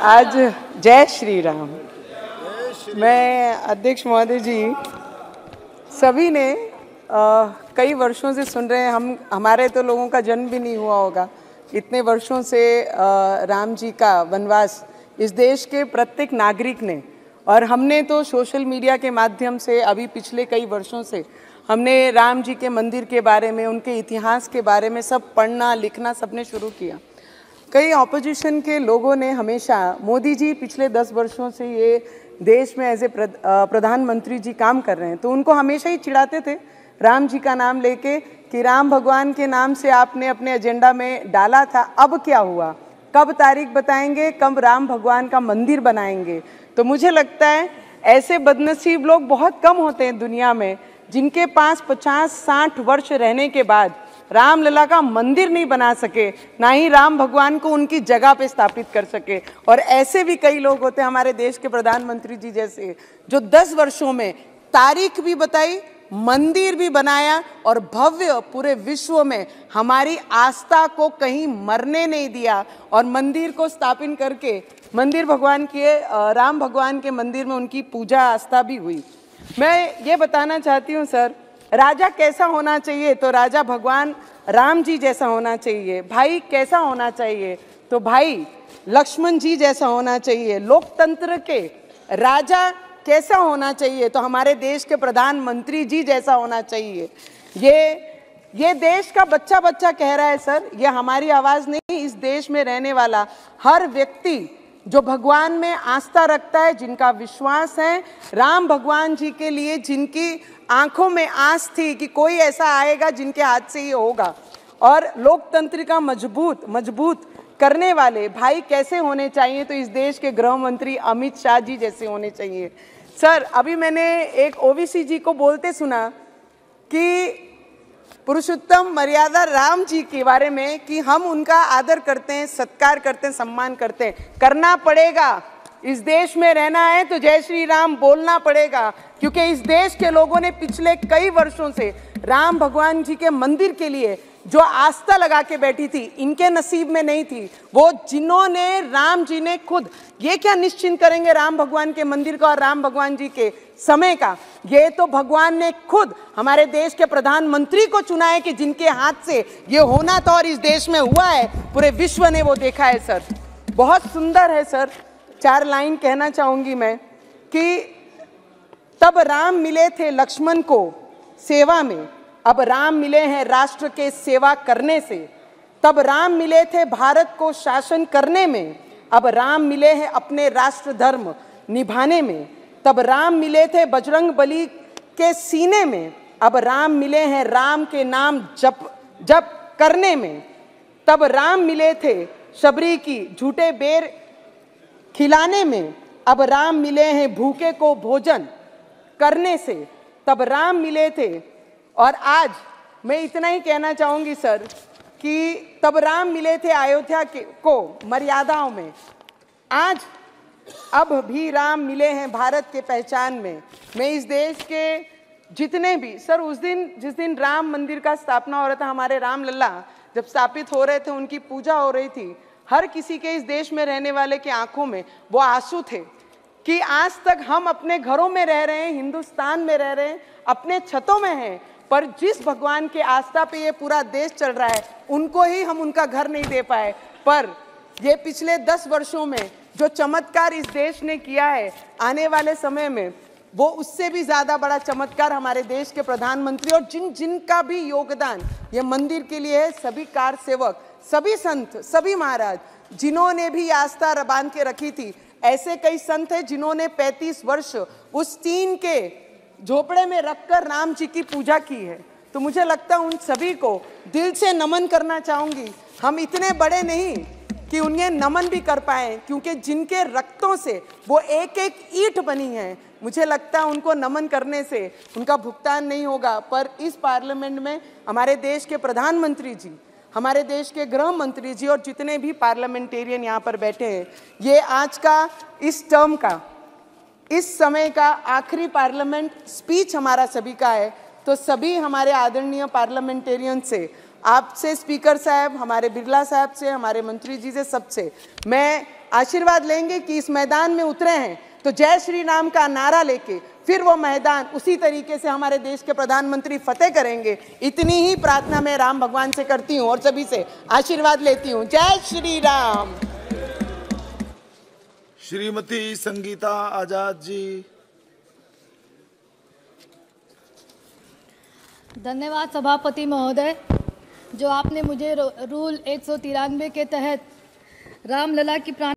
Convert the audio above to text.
आज जय श्री राम। मैं अध्यक्ष महोदय जी, सभी ने कई वर्षों से सुन रहे हैं। हमारे तो लोगों का जन्म भी नहीं हुआ होगा, इतने वर्षों से राम जी का वनवास इस देश के प्रत्येक नागरिक ने, और हमने तो सोशल मीडिया के माध्यम से अभी पिछले कई वर्षों से हमने राम जी के मंदिर के बारे में, उनके इतिहास के बारे में सब पढ़ना लिखना सबने शुरू किया। कई ऑपोजिशन के लोगों ने हमेशा, मोदी जी पिछले 10 वर्षों से ये देश में एज ए प्रधानमंत्री जी काम कर रहे हैं, तो उनको हमेशा ही चिढ़ाते थे राम जी का नाम लेके कि राम भगवान के नाम से आपने अपने एजेंडा में डाला था, अब क्या हुआ, कब तारीख बताएंगे, कब राम भगवान का मंदिर बनाएंगे। तो मुझे लगता है ऐसे बदनसीब लोग बहुत कम होते हैं दुनिया में, जिनके पास 50-60 वर्ष रहने के बाद रामलला का मंदिर नहीं बना सके, ना ही राम भगवान को उनकी जगह पे स्थापित कर सके। और ऐसे भी कई लोग होते हैं हमारे देश के प्रधानमंत्री जी जैसे, जो 10 वर्षों में तारीख भी बताई, मंदिर भी बनाया और भव्य पूरे विश्व में हमारी आस्था को कहीं मरने नहीं दिया, और मंदिर को स्थापित करके मंदिर भगवान के, राम भगवान के मंदिर में उनकी पूजा आस्था भी हुई। मैं ये बताना चाहती हूँ सर, राजा कैसा होना चाहिए, तो राजा भगवान राम जी जैसा होना चाहिए। भाई कैसा होना चाहिए, तो भाई लक्ष्मण जी जैसा होना चाहिए। लोकतंत्र के राजा कैसा होना चाहिए, तो हमारे देश के प्रधानमंत्री जी जैसा होना चाहिए। ये देश का बच्चा बच्चा कह रहा है सर, ये हमारी आवाज़ नहीं, इस देश में रहने वाला हर व्यक्ति जो भगवान में आस्था रखता है, जिनका विश्वास है राम भगवान जी के लिए, जिनकी आंखों में आस थी कि कोई ऐसा आएगा जिनके हाथ से ये होगा, और लोकतंत्र का मजबूत करने वाले भाई कैसे होने चाहिए, तो इस देश के गृह मंत्री अमित शाह जी जैसे होने चाहिए। सर, अभी मैंने एक ओवीसी जी को बोलते सुना कि पुरुषोत्तम मर्यादा राम जी के बारे में कि हम उनका आदर करते हैं, सत्कार करते हैं, सम्मान करते हैं। करना पड़ेगा, इस देश में रहना है तो जय श्री राम बोलना पड़ेगा, क्योंकि इस देश के लोगों ने पिछले कई वर्षों से राम भगवान जी के मंदिर के लिए जो आस्था लगा के बैठी थी, इनके नसीब में नहीं थी। वो जिन्होंने, राम जी ने खुद ये क्या निश्चिंत करेंगे राम भगवान के मंदिर का और राम भगवान जी के समय का, ये तो भगवान ने खुद हमारे देश के प्रधानमंत्री को चुना है कि जिनके हाथ से ये होना था और इस देश में हुआ है, पूरे विश्व ने वो देखा है। सर, बहुत सुंदर है सर, 4 लाइन कहना चाहूंगी मैं कि तब राम मिले थे लक्ष्मण को सेवा में, अब राम मिले हैं राष्ट्र के सेवा करने से। तब राम मिले थे भारत को शासन करने में, अब राम मिले हैं अपने राष्ट्र धर्म निभाने में। तब राम मिले थे बजरंग बली के सीने में, अब राम मिले हैं राम के नाम जप करने में। तब राम मिले थे शबरी की झूठे बेर खिलाने में, अब राम मिले हैं भूखे को भोजन करने से। तब राम मिले थे, और आज मैं इतना ही कहना चाहूंगी सर कि तब राम मिले थे अयोध्या को मर्यादाओं में, आज अब भी राम मिले हैं भारत के पहचान में। मैं इस देश के जितने भी सर, उस दिन जिस दिन राम मंदिर का स्थापना हो रहा था, हमारे राम लल्ला जब स्थापित हो रहे थे, उनकी पूजा हो रही थी, हर किसी के इस देश में रहने वाले की आंखों में वो आंसू थे कि आज तक हम अपने घरों में रह रहे हैं, हिंदुस्तान में रह रहे हैं, अपने छतों में हैं, पर जिस भगवान के आस्था पे ये पूरा देश चल रहा है, उनको ही हम उनका घर नहीं दे पाए। पर ये पिछले 10 वर्षों में जो चमत्कार इस देश ने किया है, आने वाले समय में वो उससे भी ज़्यादा बड़ा चमत्कार हमारे देश के प्रधानमंत्री और जिनका भी योगदान ये मंदिर के लिए है, सभी कार सेवक, सभी संत, सभी महाराज, जिन्होंने भी आस्था बांध के रखी थी। ऐसे कई संत हैं जिन्होंने 35 वर्ष उस टीन के झोपड़े में रखकर राम जी की पूजा की है। तो मुझे लगता है उन सभी को दिल से नमन करना चाहूँगी। हम इतने बड़े नहीं कि उन्हें नमन भी कर पाए, क्योंकि जिनके रक्तों से वो एक एक ईंट बनी है, मुझे लगता है उनको नमन करने से उनका भुगतान नहीं होगा। पर इस पार्लियामेंट में हमारे देश के प्रधानमंत्री जी, हमारे देश के गृह मंत्री जी और जितने भी पार्लियामेंटेरियन यहाँ पर बैठे हैं, ये आज का इस टर्म का, इस समय का आखिरी पार्लियामेंट स्पीच हमारा सभी का है। तो सभी हमारे आदरणीय पार्लियामेंटेरियन से आपसे स्पीकर साहब, हमारे बिरला साहब से, हमारे मंत्री जी से, सबसे मैं आशीर्वाद लेंगे कि इस मैदान में उतरे हैं तो जय श्री राम का नारा लेके फिर वो मैदान उसी तरीके से हमारे देश के प्रधानमंत्री फतेह करेंगे। इतनी ही प्रार्थना मैं राम भगवान से करती हूँ और सभी से आशीर्वाद लेती हूँ। जय श्री राम। श्रीमती संगीता आजाद जी। धन्यवाद सभापति महोदय, जो आपने मुझे रूल 193 के तहत रामलला की प्राण